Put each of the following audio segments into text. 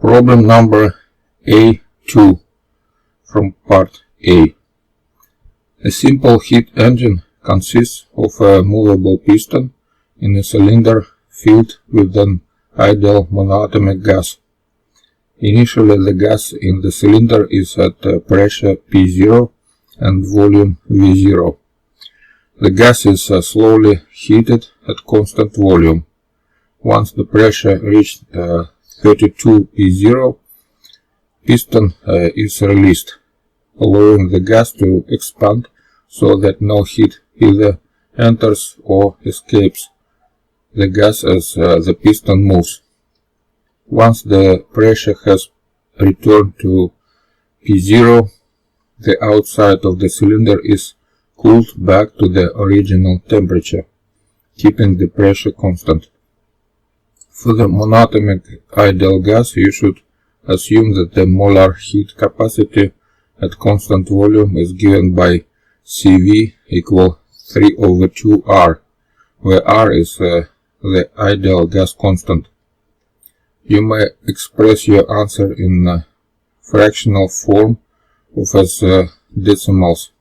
Problem number A2 from part A. A simple heat engine consists of a movable piston in a cylinder filled with an ideal monatomic gas. Initially, the gas in the cylinder is at pressure P0 and volume V0. The gas is slowly heated at constant volume. Once the pressure reached 32 P0, piston is released, allowing the gas to expand so that no heat either enters or escapes the gas as the piston moves. Once the pressure has returned to P0, the outside of the cylinder is cooled back to the original temperature, keeping the pressure constant. For the monatomic ideal gas, you should assume that the molar heat capacity at constant volume is given by Cv equal 3/2R, where R is the ideal gas constant. You may express your answer in fractional form of as decimals.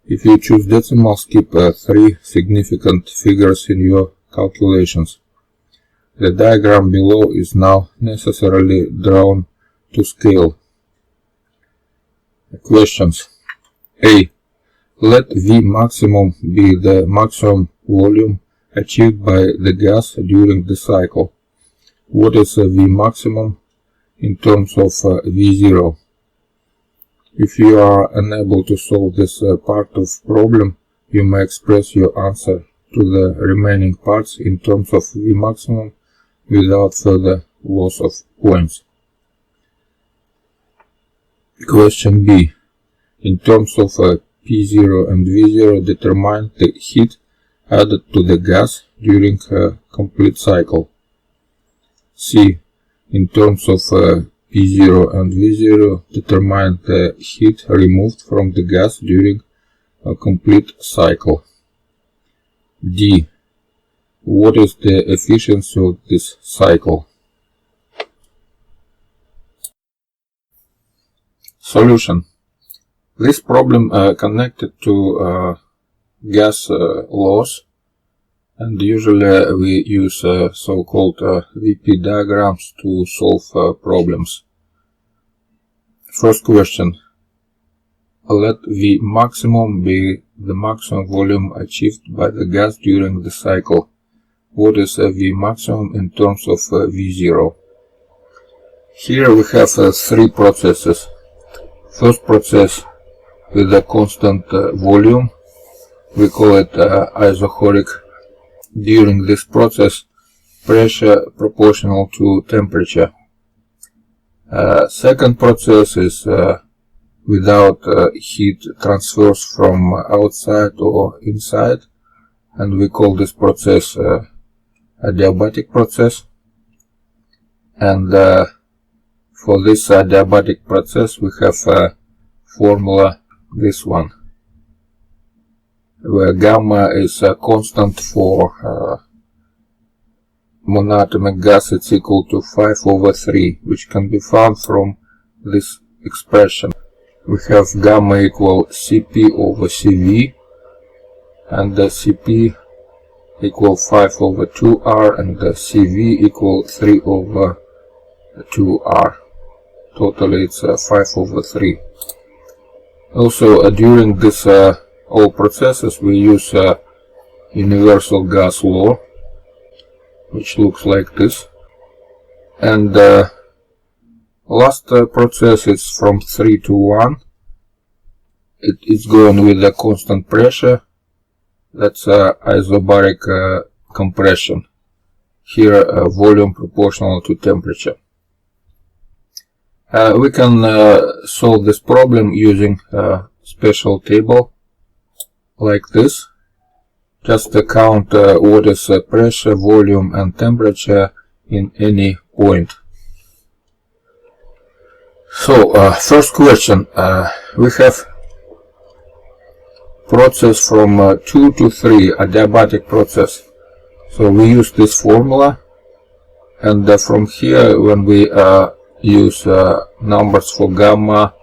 If you choose decimals, keep 3 significant figures in your calculations. The diagram below is now necessarily drawn to scale. Questions. A. Let V maximum be the maximum volume achieved by the gas during the cycle. What is V maximum in terms of V0? If you are unable to solve this part of problem, you may express your answer to the remaining parts in terms of V maximum without further loss of points. Question B. In terms of P0 and V0, determine the heat added to the gas during a complete cycle. C. In terms of P0 and V0, determine the heat removed from the gas during a complete cycle. D. What is the efficiency of this cycle? Solution. This problem connected to gas laws, and usually we use so-called VP diagrams to solve problems. First question. Let V maximum be the maximum volume achieved by the gas during the cycle. What is V maximum in terms of V0? Here we have 3 processes. First process with a constant volume, we call it isochoric. During this process, pressure proportional to temperature. Second process is without heat transfers from outside or inside, and we call this process adiabatic process. And for this adiabatic process, we have a formula, this one, where gamma is a constant for monatomic gas. It's equal to 5/3, which can be found from this expression. We have gamma equal Cp over Cv, and the Cp equal 5/2R, and the Cv equal 3/2R. Totally it's 5/3. Also, during this all processes we use universal gas law, which looks like this. And last process is from 3 to 1. It is going with a constant pressure. That's isobaric compression. Here volume proportional to temperature. We can solve this problem using a special table like this. Just count what is pressure, volume and temperature in any point. So first question, we have process from 2 to 3, adiabatic process. So we use this formula, and from here when we use numbers for gamma,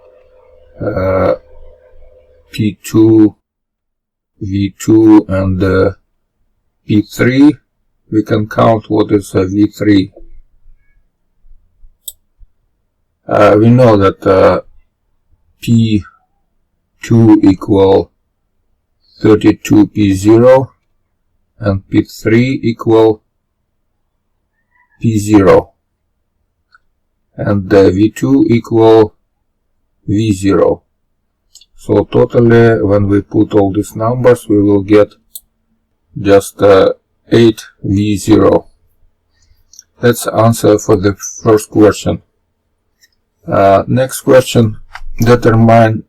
P2, V2 and P3, we can count what is V3. We know that P2 equal 32 P0 and P3 equal P0 and V2 equal V0. So totally, when we put all these numbers, we will get just 8 V0. That's the answer for the first question. Next question, determine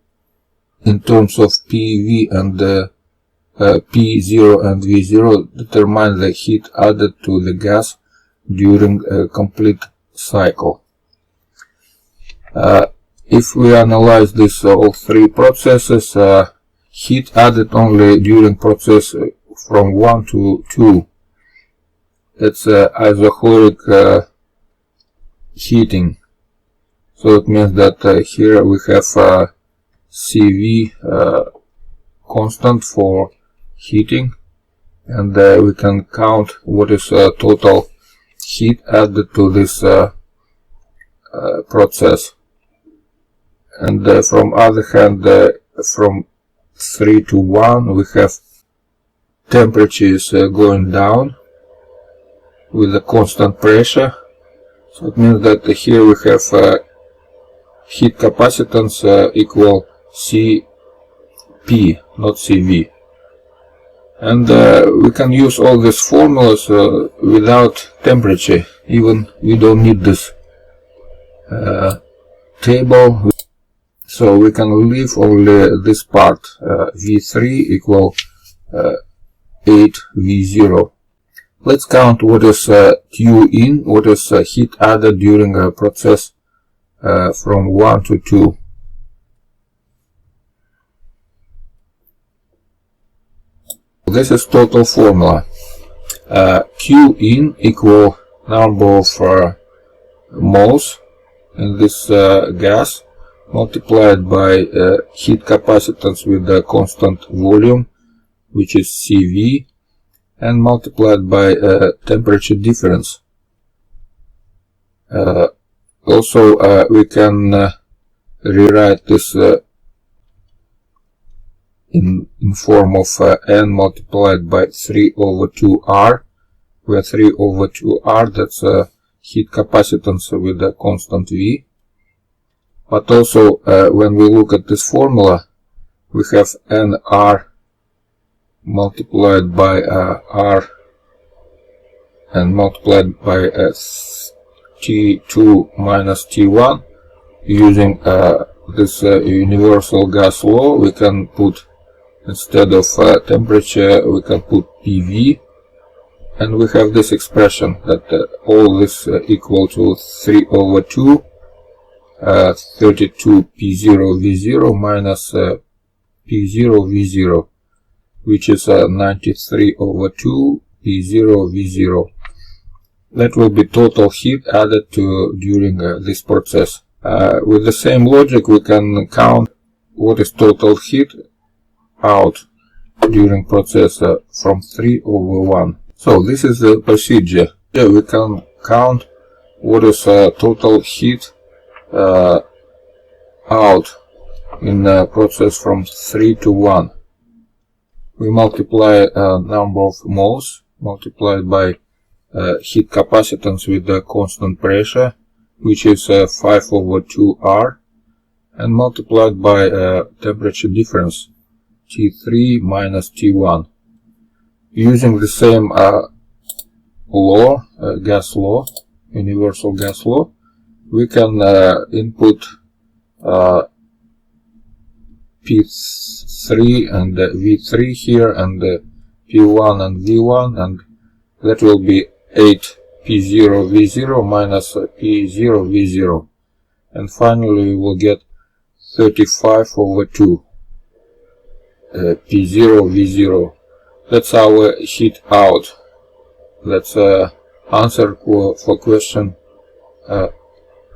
in terms of PV and P0 and V0, determine the heat added to the gas during a complete cycle. If we analyze this all three processes, heat added only during process from 1 to 2. That's isochloric heating. So it means that here we have CV constant for heating, and we can count what is total heat added to this process. And from other hand, from 3 to 1 we have temperatures going down with a constant pressure. So it means that here we have heat capacitance equal Cp, not Cv. And we can use all these formulas without temperature. Even we don't need this table. So we can leave only this part, V3 equal 8 V0. Let's count what is Q in, what is heat added during a process from 1 to 2. This is total formula. Q in equal number of moles in this gas multiplied by heat capacitance with the constant volume, which is Cv, and multiplied by temperature difference. Also we can rewrite this in form of N multiplied by 3 over 2R, where 3 over 2R, that's heat capacitance with a constant V. But also when we look at this formula, we have NR multiplied by R and multiplied by T2 minus T1. Using this universal gas law, we can put, instead of temperature, we can put PV, and we have this expression that all this equal to 3 over 2 32 P0 V0 minus P0 V0, which is 93 over 2 P0 V0. That will be total heat added to during this process. With the same logic, we can count what is total heat out during process from 3 over 1. So this is the procedure. Here we can count what is total heat out in the process from 3 to 1. We multiply number of moles multiplied by heat capacitance with the constant pressure, which is 5 over 2R, and multiplied by temperature difference, T3 minus T1. Using the same law, gas law, universal gas law, we can input P3 and V3 here, and P1 and V1, and that will be 8 P0 V0 minus P0 V0, and finally we will get 35 over 2 P0 V0. That's our heat out. That's answer for question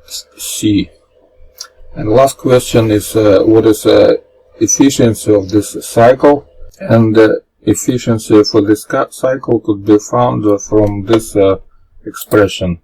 C. And last question is what is efficiency of this cycle, and efficiency for this cycle could be found from this expression.